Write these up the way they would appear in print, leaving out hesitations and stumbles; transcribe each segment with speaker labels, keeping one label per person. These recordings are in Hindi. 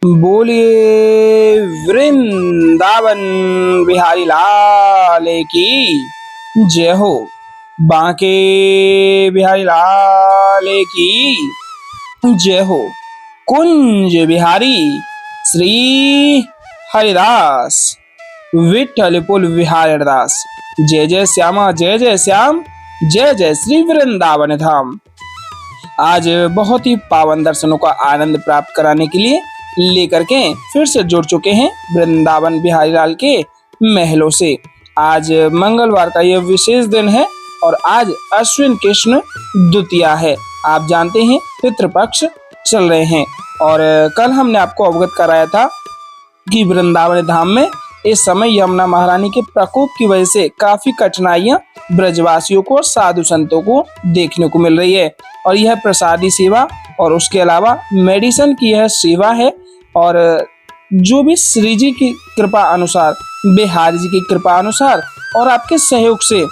Speaker 1: बोलिए वृंदावन बिहारी लाल की जय हो। बांके बिहारी लाल की जय हो। कुंज बिहारी श्री हरिदास विठल पुल बिहारी दास। जय जय श्यामा जय जय श्याम, जय जय श्री वृंदावन धाम। आज बहुत ही पावन दर्शनों का आनंद प्राप्त कराने के लिए लेकर के फिर से जुड़ चुके हैं वृंदावन बिहारी लाल के महलों से। आज मंगलवार का यह विशेष दिन है और आज अश्विन कृष्ण द्वितीया है। आप जानते हैं पितृपक्ष चल रहे हैं और कल हमने आपको अवगत कराया था कि वृंदावन धाम में इस समय यमुना महारानी के प्रकोप की वजह से काफी कठिनाइयां ब्रजवासियों को और साधु संतों को देखने को मिल रही है। और यह प्रसादी सेवा और उसके अलावा मेडिसिन की यह सेवा है और जो भी श्री जी की कृपा अनुसार, बिहारी जी की कृपा अनुसार और आपके सहयोग से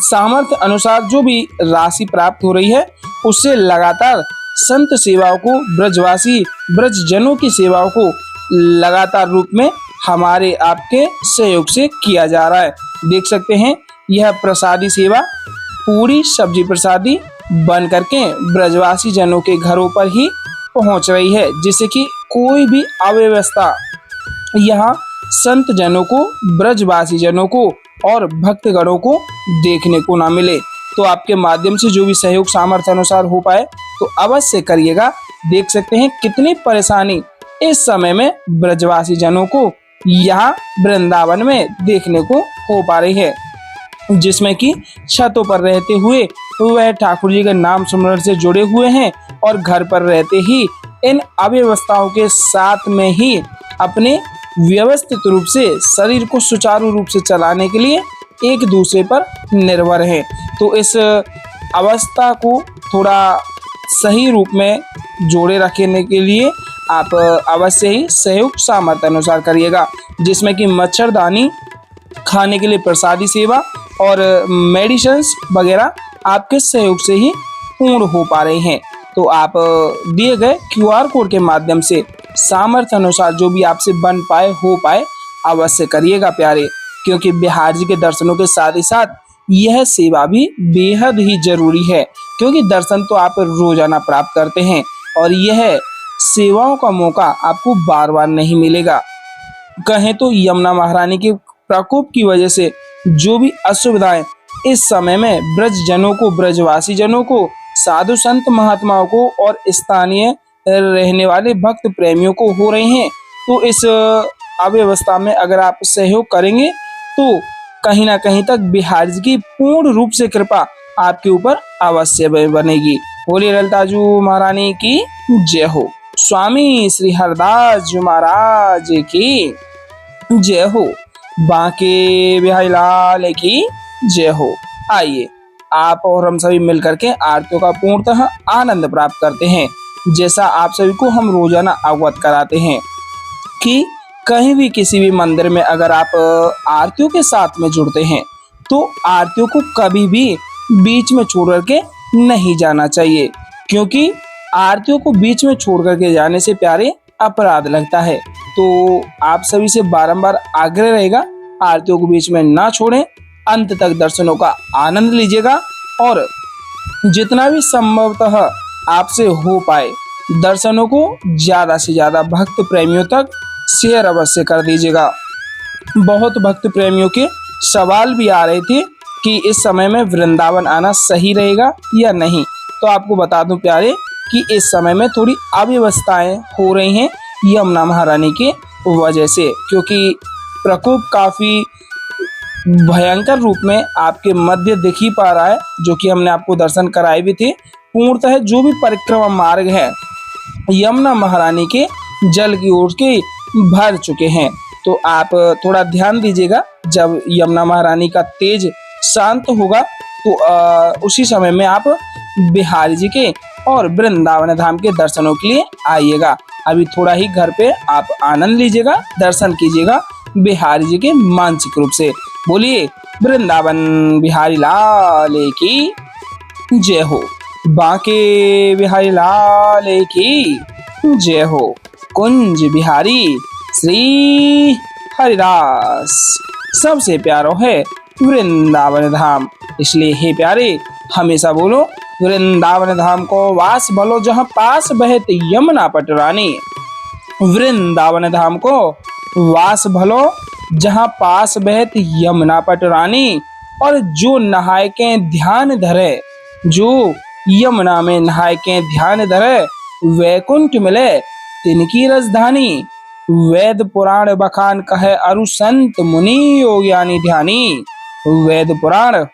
Speaker 1: सामर्थ्य अनुसार जो भी राशि प्राप्त हो रही है उससे लगातार संत सेवाओं को, ब्रजवासी ब्रजजनों की सेवाओं को लगातार रूप में हमारे आपके सहयोग से किया जा रहा है। देख सकते हैं यह प्रसादी सेवा पूरी सब्जी प्रसादी बन करके ब्रजवासी जनों के घरों पर ही पहुंच रही है, जिससे कि कोई भी अव्यवस्था यहाँ संत जनों को, ब्रजवासी जनों को और भक्तगणों को देखने को ना मिले। तो आपके माध्यम से जो भी सहयोग सामर्थ्य अनुसार हो पाए तो अवश्य करिएगा। देख सकते हैं कितनी परेशानी इस समय में ब्रजवासी जनों को यहाँ वृंदावन में देखने को हो पा रही है, जिसमें कि छतों पर रहते हुए वह ठाकुर जी के नाम सुमरण से जुड़े हुए हैं और घर पर रहते ही इन अव्यवस्थाओं के साथ में ही अपने व्यवस्थित रूप से शरीर को सुचारू रूप से चलाने के लिए एक दूसरे पर निर्भर हैं। तो इस अवस्था को थोड़ा सही रूप में जोड़े रखने के लिए आप अवश्य ही सहयोग सामर्थ्य अनुसार करिएगा, जिसमें कि मच्छरदानी, खाने के लिए प्रसादी सेवा और मेडिसिन्स वगैरह आपके सहयोग से ही पूर्ण हो पा रहे हैं। तो आप दिए गए QR कोड के माध्यम से सामर्थ्य अनुसार जो भी आपसे बन पाए हो पाए अवश्य करिएगा प्यारे, क्योंकि बिहार जी के दर्शनों के साथ ही साथ यह सेवा भी बेहद ही जरूरी है, क्योंकि दर्शन तो आप रोजाना प्राप्त करते हैं और यह सेवाओं का मौका आपको बार बार नहीं मिलेगा। कहें तो यमुना महारानी के प्रकोप की वजह से जो भी असुविधाएं इस समय में ब्रज जनों को, ब्रजवासी जनों को, साधु संत महात्माओं को और स्थानीय रहने वाले भक्त प्रेमियों को हो रही हैं, तो इस अव्यवस्था में अगर आप सहयोग करेंगे तो कहीं ना कहीं तक बिहार जी की पूर्ण रूप से कृपा आपके ऊपर अवश्य बनेगी। बोलिए ललिताजू महारानी की जय हो। स्वामी श्री हरदास जी महाराज की जय हो। बांके बिहारी लाल की जय हो। आइए आप और हम सभी मिलकर के आरतियों का पूर्णतः आनंद प्राप्त करते हैं। जैसा आप सभी को हम रोजाना अवगत कराते हैं कि कहीं भी किसी भी मंदिर में अगर आप आरतियों के साथ में जुड़ते हैं तो आरतियों को कभी भी बीच में छोड़ करके नहीं जाना चाहिए, क्योंकि आरतियों को बीच में छोड़ करके जाने से प्यारे अपराध लगता है। तो आप सभी से बारंबार आग्रह रहेगा आरतियों को बीच में ना छोड़ें, अंत तक दर्शनों का आनंद लीजिएगा और जितना भी संभवतः आपसे हो पाए दर्शनों को ज्यादा से ज्यादा भक्त प्रेमियों तक शेयर अवश्य कर दीजिएगा। बहुत भक्त प्रेमियों के सवाल भी आ रहे थे कि इस समय में वृंदावन आना सही रहेगा या नहीं। तो आपको बता दूं प्यारे कि इस समय में थोड़ी अव्यवस्थाएं हो रही हैं यमुना महारानी के वजह से, क्योंकि प्रकोप काफी भयंकर रूप में आपके मध्य दिख ही पा रहा है, जो कि हमने आपको दर्शन कराए भी थे। पूर्णतः जो भी परिक्रमा मार्ग है यमुना महारानी के जल की ओर के भर चुके हैं। तो आप थोड़ा ध्यान दीजिएगा, जब यमुना महारानी का तेज शांत होगा तो उसी समय में आप बिहारी जी के और वृंदावन धाम के दर्शनों के लिए आइएगा। अभी थोड़ा ही घर पे आप आनंद लीजिएगा, दर्शन कीजिएगा बिहारी जी के मानसिक रूप से। बोलिए वृंदावन बिहारी लाल की जय हो। बांके बिहारी लाल की जय हो। कुंज बिहारी श्री हरिदास। सबसे प्यारो है वृंदावन धाम, इसलिए हे प्यारे हमेशा बोलो वृंदावन धाम को वास भलो जहाँ पास बहत यमुना पटरानी। वृंदावन धाम को वास भलो जहाँ पास बहत यमुना पटरानी। और जो नहाय के ध्यान धरे, जो यमुना में नहाय के ध्यान धरे, वैकुंठ मिले तिनकी राजधानी। वेद पुराण बखान कहे अरु संत मुनि योग्यानी ध्यानी। वेद पुराण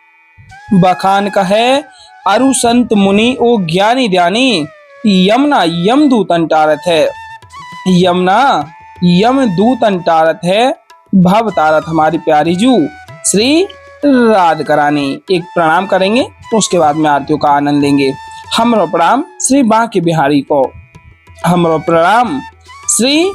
Speaker 1: बखान कहे अरु संत मुनि ओ ज्ञानी ध्यानी। यमुना यमदूतन टारत है, यमुना यमदूतन टारत है, भव तारत हमारी प्यारी जू श्री राधिका रानी। एक प्रणाम करेंगे तो उसके बाद में आरतियों का आनंद लेंगे। हमरो प्रणाम श्री बांके बिहारी को, हमरो प्रणाम श्री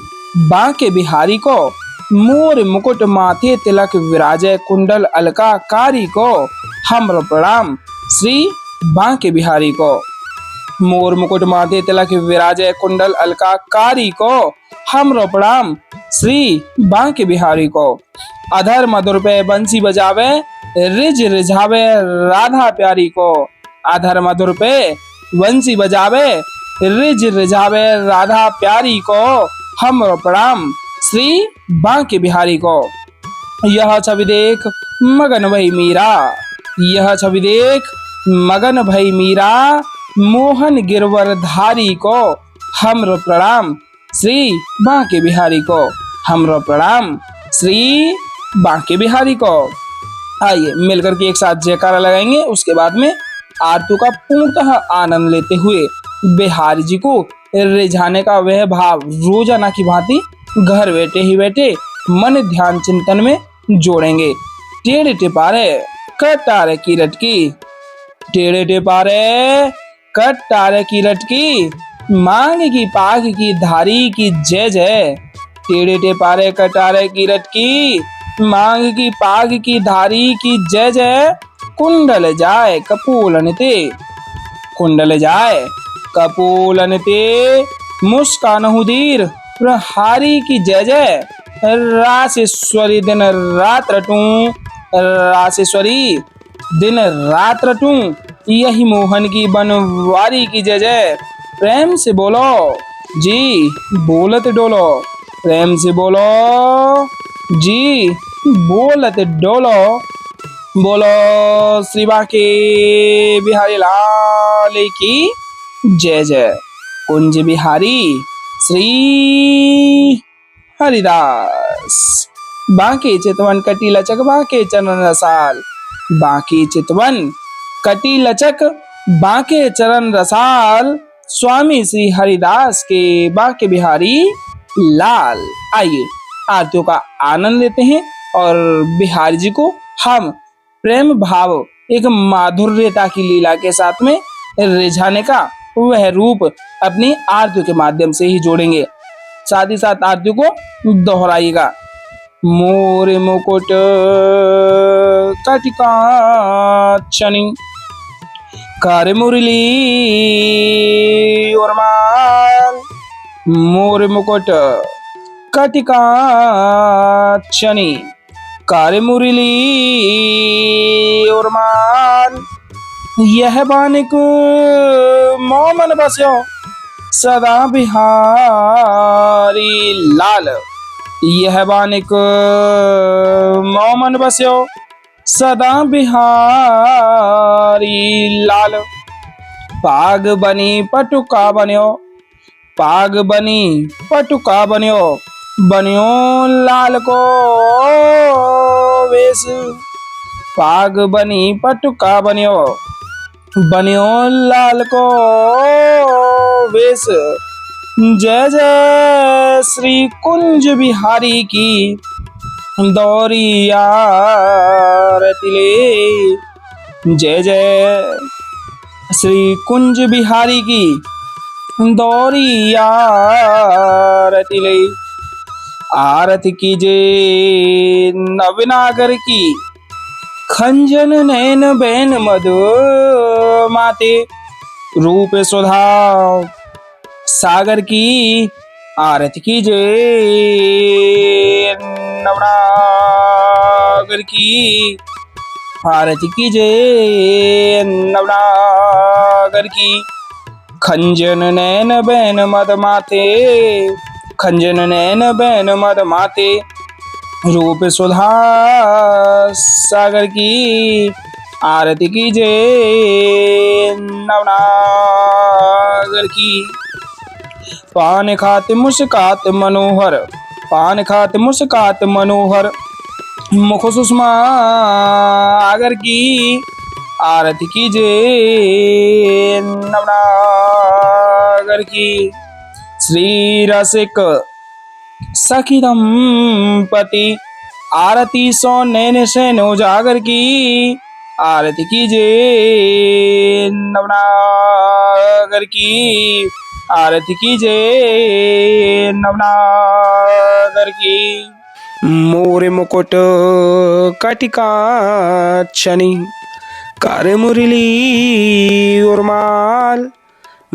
Speaker 1: बांके बिहारी को। मोर मुकुट माथे तिलक विराजय कुंडल अलकाकारी को। हमरो प्रणाम श्री बांके बिहारी को। मोर मुकुट माथे तिलक विराजय कुंडल अलकाकारी को। हमरो प्रणाम श्री बांके बिहारी को। अधर मधुर पे बंसी बजावे रिज रिझावे राधा प्यारी को। अधर मधुर पे बंसी बजावे रिज रिझावे राधा प्यारी को। हमरो प्रणाम श्री बांके बिहारी को। यह छवि देख मगन भई मीरा, यह छवि देख मगन भई मीरा, मोहन गिरवर धारी को। हमरो प्रणाम श्री बांके बिहारी को। हमरो प्रणाम श्री बांके बिहारी को। आइए मिलकर के एक साथ जयकारा लगाएंगे, उसके बाद में आरती का पूर्णतः आनंद लेते हुए बिहारी जी को रिझाने का वह भाव रोजाना की भांति घर बैठे ही बैठे मन ध्यान चिंतन में जोड़ेंगे। टेढ़े टिपारे कटारे की लटकी, टेढ़े टिपारे कटारे की लटकी, मांग की पाग की धारी की जय जय। टेढ़े टिपारे कटारे की लटकी, मांग की पाग की धारी की जय जय। कुंडल जाए कपूलन ते, कुंडल जाए कपूलन ते, मुस्कान हुदीर प्रहारी की जय जय। रासेश्वरी दिन रात रटूं, रासेश्वरी दिन रात रटूं, यही मोहन की बनवारी की जय जय। प्रेम से बोलो जी बोलत डोलो, प्रेम से बोलो जी बोलत डोलो। बोलो श्री बांके बिहारी लाल की जय जय। कुंज बिहारी श्री हरिदास। बांके चितवन कटी लचक बांके चरण रसाल, बांके चितवन कटी लचक बांके चरण रसाल। स्वामी श्री हरिदास के बांके बिहारी लाल। आइए आरतियों का आनंद लेते हैं और बिहारी जी को हम प्रेम भाव एक माधुर्यता की लीला के साथ में रिझाने का वह रूप अपनी आरतियों के माध्यम से ही जोड़ेंगे। साथ ही साथ आरतियों को दोहराइएगा। मोर मुकुट कटिकाक्षणी, कर मुरली उर्माल। मोर मुकुट कटिकाक्षणी, कर मुरली उर्माल। यह बानिक मोमन बस्यो सदा बिहारी लाल। यह बानिक मोमन बस्यो सदा बिहारी लाल। पाग बनी पटुका बन्यो, पाग बनी पटुका बन्यो, बन्यो लाल को वेश। पाग बनी पटुका बन्यो, बन्यो लाल को वेश। जय जय श्री कुंज बिहारी की दौरी आरती ले। जय जय श्री कुंज बिहारी की दौरी आरती ले। आरती कीजे नवनागर की, खंजन नैन बैन मधु माते। रूप सुधा सागर की आरती कीजिए नवनागर की, आरती कीजिए नवनागर की। खंजन नैन बैन मद माते, खंजन नैन बैन मद माते, रूप सुधा सागर की, आरती कीजिए नवनागर की। पान खाते मुस्कात मनोहर, पान खाते मुस्कात मनोहर, मुख सुषमा आगर की, आरती कीजिए नवनागर की। श्री रसिक सखी दंपति, आरती सो नैन सैन उजागर की, आरती कीजिए नवनागर की, आरती कीजिए नवनागर की। मोर मुकुट कटिकाक्षनी, कर मुरली उर्माल,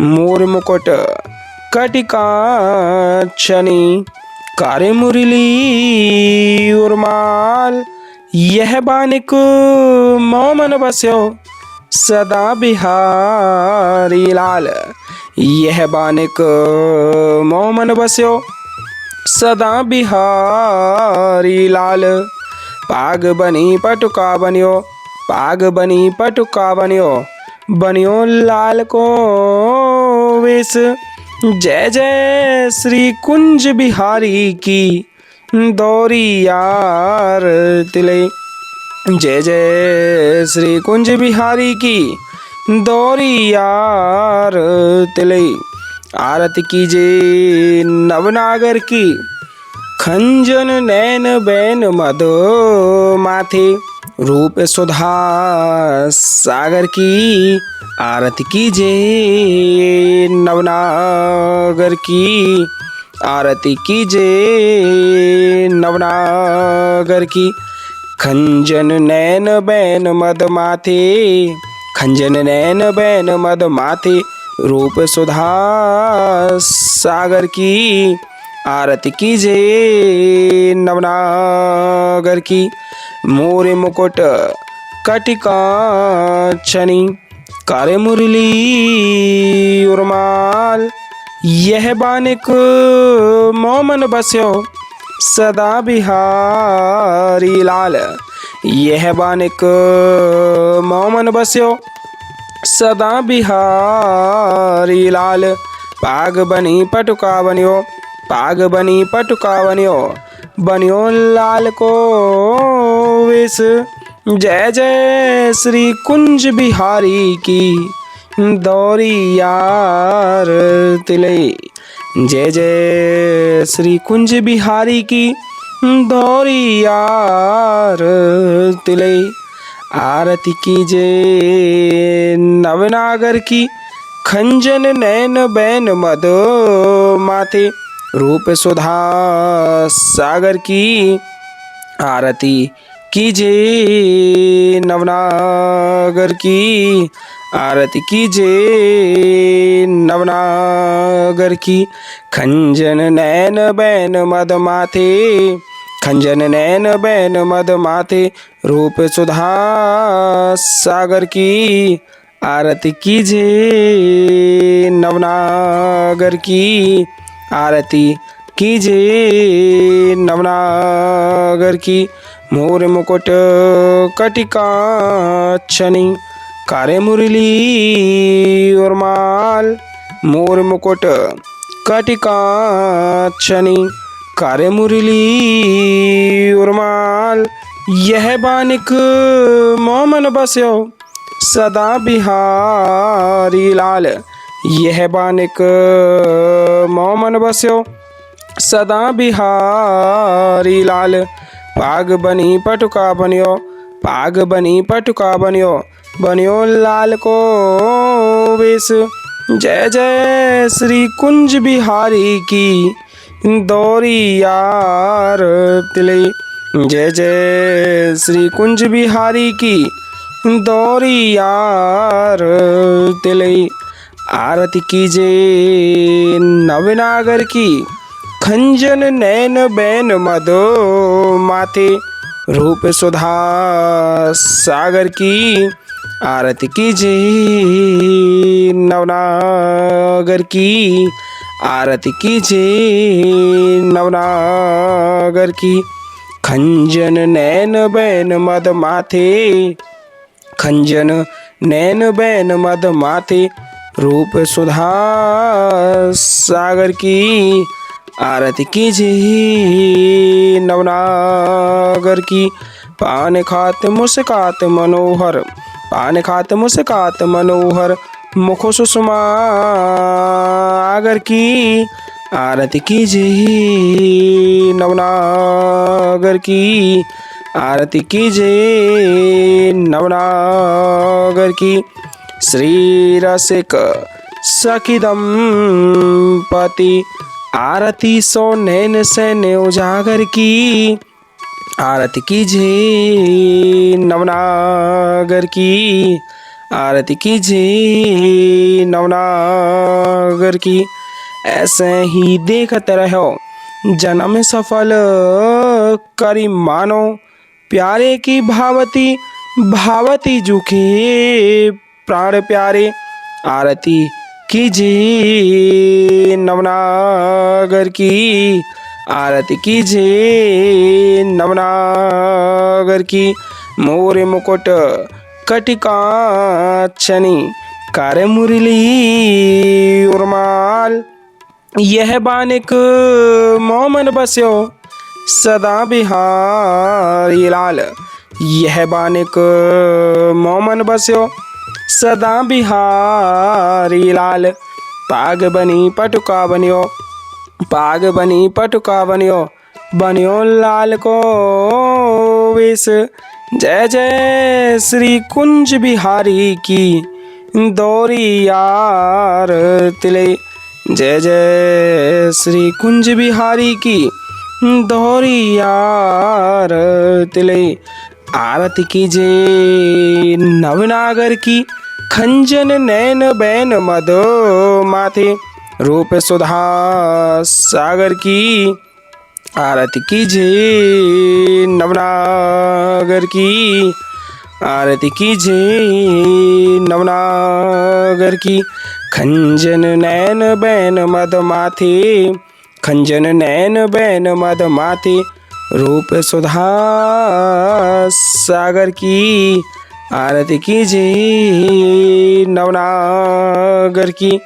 Speaker 1: मोर मुकुट कटिकाक्षनी, कर मुरली उर्माल। यह बानिक मोमन बस्यो सदा बिहारी लाल, यह बानिक मोमन बस्यो सदा बिहारी लाल। पाग बनी पटुका बनियो, पाग बनी पटुका बनियो, बनियो लाल को वेश। जय जय श्री कुंज बिहारी की दौरी यार तिले, जय जय श्री कुंज बिहारी की दौरी यार तिले। आरती कीजिए नवनागर की, खंजन नैन बैन मद माथे, रूप सुधा सागर की, आरती कीजिए नवनागर की, आरती कीजिए नवनागर की। खंजन नैन बैन मद माथे, खंजन नैन बैन मद माथे, रूप सुधा सागर की, आरती कीजिए नवनागर की। मोर मुकुट कटिकाक्षनी, कर मुरली उर्माल, यह बानिक मोमन बस्यो सदा बिहारी लाल, यह बानिक मोमन बस्यो सदा बिहारी लाल। पाग बनी पटुका बनियो, पाग बनी पटुका बनियो, बनियो लाल को वेश। जय जय श्री कुंज बिहारी की दौरी यार तिले, जय जय श्री कुंज बिहारी की दौरी यार तिले। आरती कीजिए नवनागर की, खंजन नैन बैन मद माथे, रूप सुधा सागर की, आरती कीजिए नवनागर की, आरती कीजिए नवनागर की। खंजन नैन बैन मद माथे, खंजन नैन बैन मद माथे, रूप सुधा सागर की, आरती कीजिए नवनागर की, आरती कीजिए नवनागर की। मोर मुकुट कटिकाक्षनी, कर मुरली उर्माल, मोर मुकुट कटिकाक्षनी, कर मुरली उर्माल। यह बानिक मोमन बस्यो सदा बिहारी लाल, यह बानिक मोमन बस्यो सदा बिहारी लाल। पाग बनी पटुका बनियो, पाग बनी पटुका बनियो, बनियो लाल को वेश। जय जय श्री कुंज बिहारी की दौरी यार तिले, जय जय श्री कुंज बिहारी की दौरी यार तिले। आरती कीजिए नवनागर की, खंजन नैन बैन मदो माथे, रूप सुधा सागर की आरती कीजिए। नवनागर की आरती कीजिए, नवनागर की। खंजन नैन बैन मद माथे, खंजन नैन बैन मद माथे, रूप सुधा सागर की आरती कीजिए। नवनागर की पान खात मुस्कात मनोहर, पान खात मुस्कात मनोहर, मुख सुषमा आगर की आरती कीजिए। नवनागर की आरती कीजिए, नवनागर की। श्री रसिक सखी दंपति आरती सो नैन सैन्य उजागर की आरती कीजिए। नवनागर की आरती कीजिए, नवनागर की। ऐसे ही देखते रहो जन्म सफल करी मानो, प्यारे की भावती भावती जुखे प्राण प्यारे आरती कीजिए। नवनागर की आरती कीजिए, नवनागर की। मोर मुकुट कटिकाक्षनी कार्य मुरली उर्माल, यह बानिक मोमन बस्यो सदा बिहारी लाल, यह बानिक मोमन बस्यो सदा बिहारी लाल। पाग बनी पटुका बनियो, पाग बनी पटुका बनियो, बनियो लाल को वेश। जय जय श्री कुंज बिहारी की दौरी यार तिले, जय जय श्री कुंज बिहारी की दौरी यार तिले। आरती कीजिए नवनागर की, खंजन नैन बैन मद माथे, रूप सुधा सागर की आरती कीजिए। नवनागर की आरती कीजिए, नवनागर की। खंजन नैन बैन मद माथे, खंजन नैन बैन मद माथे, रूप सुधा सागर की आरती कीजिए। नवनागर की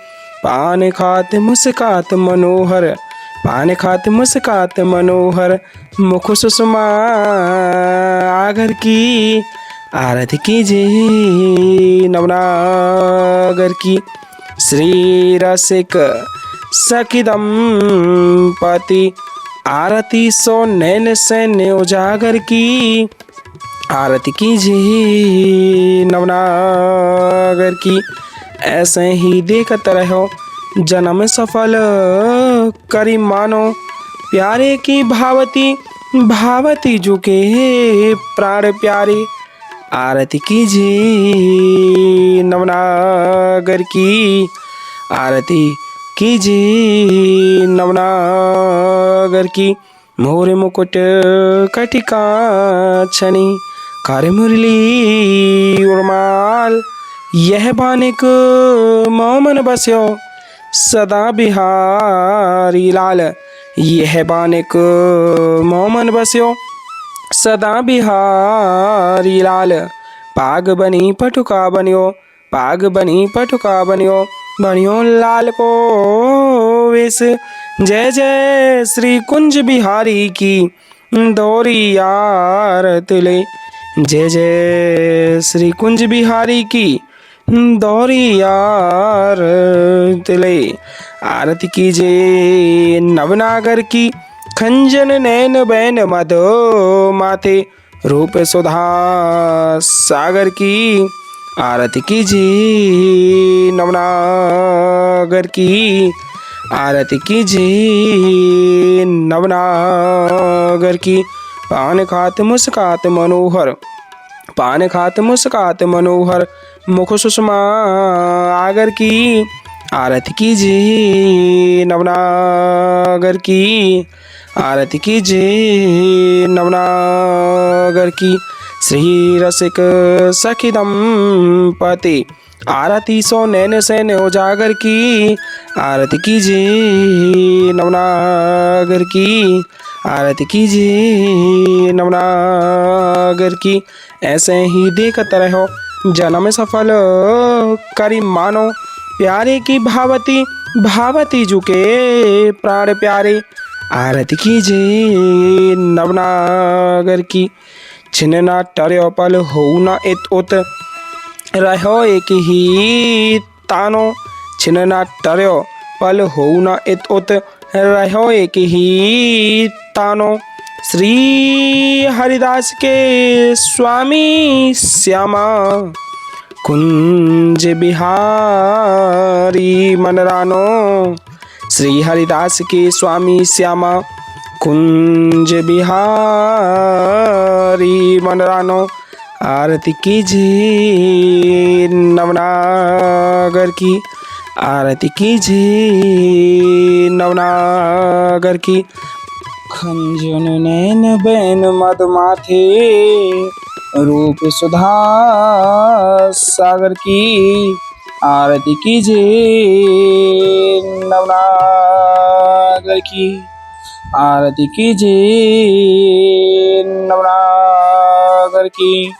Speaker 1: पान खात मुस्कात मनोहर, पान खात मुस्कात मनोहर, मुख सुषमा आगर की आरती कीजिए। नवनागर की श्री रसिक सखी दंपति आरती सो नैन सैन्य उजागर की आरती कीजिए। नवनागर की ऐसे ही देखते रहो जन्म सफल करी मानो, प्यारे की भावती भावती जुके प्राण प्यारे आरती कीजिए। नवनागर की आरती कीजिए, नवनागर की। मोर मुकुट कटिकाक्षनी कार्य मुरली उर्माल, यह बानिक मोमन बस्यो सदा बिहारी लाल, यह बानिक मोमन बस्यो सदा बिहारी लाल। पाग बनी पटुका बनियो, पाग बनी पटुका बनियो, बनियो लाल को वेश। जय जय श्री कुंज बिहारी की दौरी यार तिले, जय जय श्री कुंज बिहारी की दौरी यार तिले। आरती कीजिए नवनागर की, खंजन नैन बैन मद माथे, रूप सुधा सागर की आरती कीजिए। नवनागर की आरती कीजिए, नवनागर की। पान खात मुस्कात मनोहर, पान खात मुस्कात मनोहर, मुख सुषमा आगर की आरती कीजिए नवनागर की, आरती कीजिए नवनागर की। श्री रसिक सखी दंपति आरती सो नैन सैन उजागर की, आरती कीजिए नवनागर की, आरती कीजिए नवनागर की। ऐसे ही देखते रहो जन्म सफल करी मानो, प्यारे की भावती भावती झुके प्राण प्यारे। आरती कीजिए नवनागर की। छिन ना टर्यो पल हो ना इत उत रहो एक ही तानो, छिन ना टर्यो पल हो ना इत उत रहो एक ही तानो। श्री हरिदास के स्वामी श्यामा कुंज बिहारी मनरानो, श्री हरिदास के स्वामी श्यामा कुंज बिहारी मनरानो। आरती कीजिए नवनागर की, आरती कीजिए नवनागर की। खंजन नैन बैन मधुमाथे रूप सुधा सागर की, आरती कीजिए नवनागर की, आरती कीजिए नवनागर की।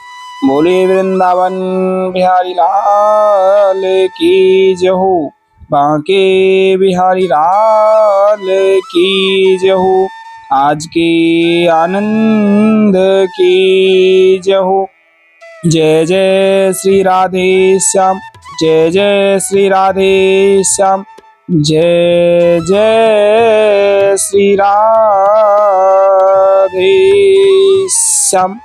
Speaker 1: बोले वृंदावन बिहारी लाल की जय हो, बांके बिहारी लाल की जय हो, आज के आनंद की जय हो। जय जय श्री राधे श्याम, जय जय श्री राधे श्याम, जय जय श्री राधे श्याम।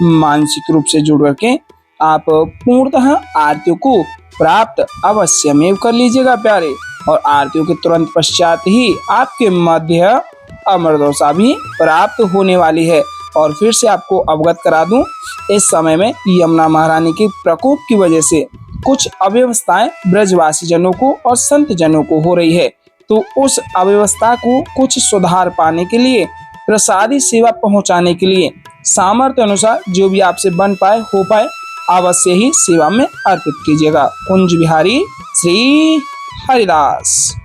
Speaker 1: मानसिक रूप से जुड़ करके आप पूर्णतः आरतियों को प्राप्त अवश्यमेव कर लीजिएगा प्यारे। और आरतियों के तुरंत पश्चात ही आपके मध्य अमरदोसा भी प्राप्त होने वाली है। और फिर से आपको अवगत करा दूं, इस समय में यमुना महारानी के प्रकोप की वजह से कुछ अव्यवस्थाएं ब्रजवासी जनों को और संत जनों को हो रही है। तो उस अव्यवस्था को कुछ सुधार पाने के लिए, प्रसादी सेवा पहुंचाने के लिए सामर्थ्य अनुसार जो भी आपसे बन पाए हो पाए अवश्य ही सेवा में अर्पित कीजिएगा। कुंज बिहारी श्री हरिदास।